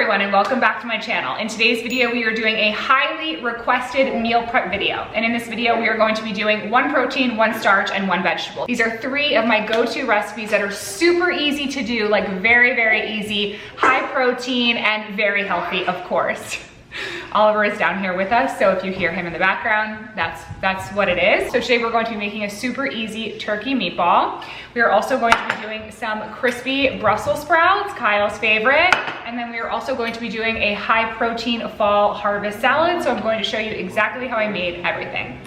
everyone, and welcome back to my channel. In today's video, we are doing a highly requested meal prep video. And in this video, we are going to be doing 1 protein, 1 starch, and 1 vegetable. These are 3 of my go-to recipes that are super easy to do, like very, very easy, high protein, and very healthy, of course. Oliver is down here with us, so if you hear him in the background, that's what it is. So today we're going to be making a super easy turkey meatball. We are also going to be doing some crispy Brussels sprouts, Kyle's favorite, and then we are also going to be doing a high protein fall harvest salad. So I'm going to show you exactly how I made everything.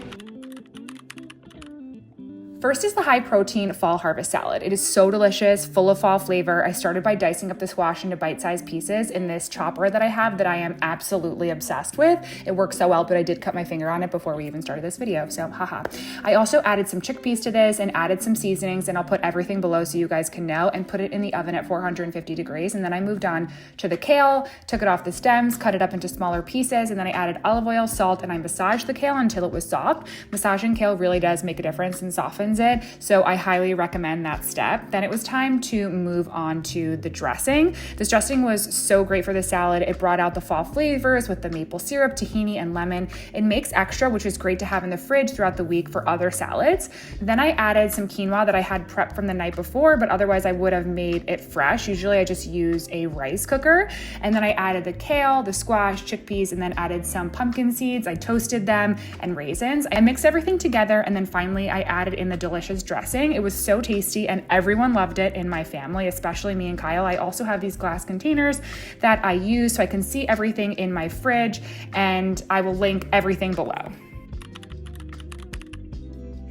First is the high protein fall harvest salad. It is so delicious, full of fall flavor. I started by dicing up the squash into bite-sized pieces in this chopper that I have that I am absolutely obsessed with. It works so well, but I did cut my finger on it before we even started this video, so haha. I also added some chickpeas to this and added some seasonings, and I'll put everything below so you guys can know, and put it in the oven at 450 degrees. And then I moved on to the kale, took it off the stems, cut it up into smaller pieces, and then I added olive oil, salt, and I massaged the kale until it was soft. Massaging kale really does make a difference and softens it, so I highly recommend that step. Then it was time to move on to the dressing. This dressing was so great for the salad. It brought out the fall flavors with the maple syrup, tahini, and lemon. It makes extra, which is great to have in the fridge throughout the week for other salads. Then I added some quinoa that I had prepped from the night before, but otherwise I would have made it fresh. Usually I just use a rice cooker. And then I added the kale, the squash, chickpeas, and then added some pumpkin seeds. I toasted them, and raisins. I mixed everything together, and then finally I added in the delicious dressing. It was so tasty and everyone loved it in my family, especially me and Kyle. I also have these glass containers that I use so I can see everything in my fridge, and I will link everything below.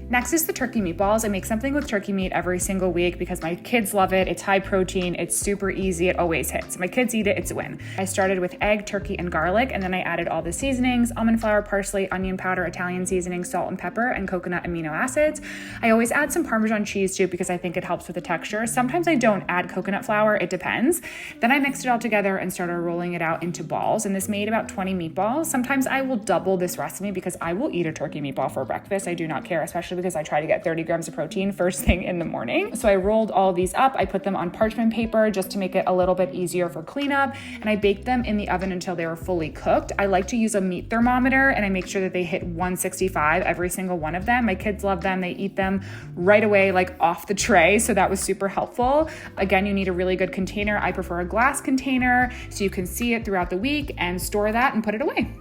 Next is the turkey meatballs. I make something with turkey meat every single week because my kids love it. It's high protein, it's super easy, it always hits. My kids eat it, it's a win. I started with egg, turkey, and garlic, and then I added all the seasonings: almond flour, parsley, onion powder, Italian seasoning, salt and pepper, and coconut amino acids. I always add some Parmesan cheese too because I think it helps with the texture. Sometimes I don't add coconut flour, it depends. Then I mixed it all together and started rolling it out into balls, and this made about 20 meatballs. Sometimes I will double this recipe because I will eat a turkey meatball for breakfast. I do not care, especially because I try to get 30 grams of protein first thing in the morning. So I rolled all these up. I put them on parchment paper just to make it a little bit easier for cleanup, and I baked them in the oven until they were fully cooked. I like to use a meat thermometer, and I make sure that they hit 165 every single one of them. My kids love them. They eat them right away, like off the tray, so that was super helpful. Again, you need a really good container. I prefer a glass container so you can see it throughout the week and store that and put it away.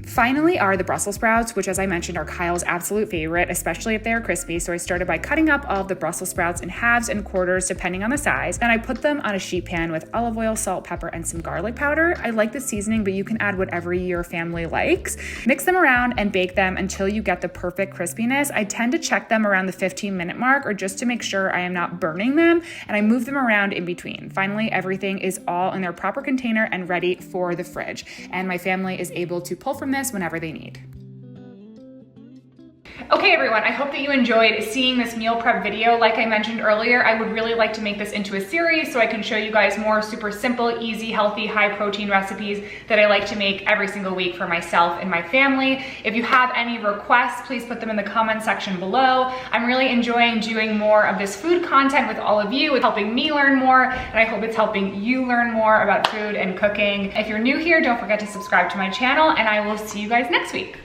Finally are the Brussels sprouts, which, as I mentioned, are Kyle's absolute favorite, especially if they are crispy. So I started by cutting up all of the Brussels sprouts in halves and quarters, depending on the size. Then I put them on a sheet pan with olive oil, salt, pepper, and some garlic powder. I like the seasoning, but you can add whatever your family likes. Mix them around and bake them until you get the perfect crispiness. I tend to check them around the 15-minute mark, or just to make sure I am not burning them, and I move them around in between. Finally, everything is all in their proper container and ready for the fridge, and my family is able to pull from this whenever they need. Okay everyone, I hope that you enjoyed seeing this meal prep video. Like I mentioned earlier, I would really like to make this into a series so I can show you guys more super simple, easy, healthy, high protein recipes that I like to make every single week for myself and my family. If you have any requests, please put them in the comment section below. I'm really enjoying doing more of this food content with all of you. It's helping me learn more, and I hope it's helping you learn more about food and cooking. If you're new here, don't forget to subscribe to my channel, and I will see you guys next week.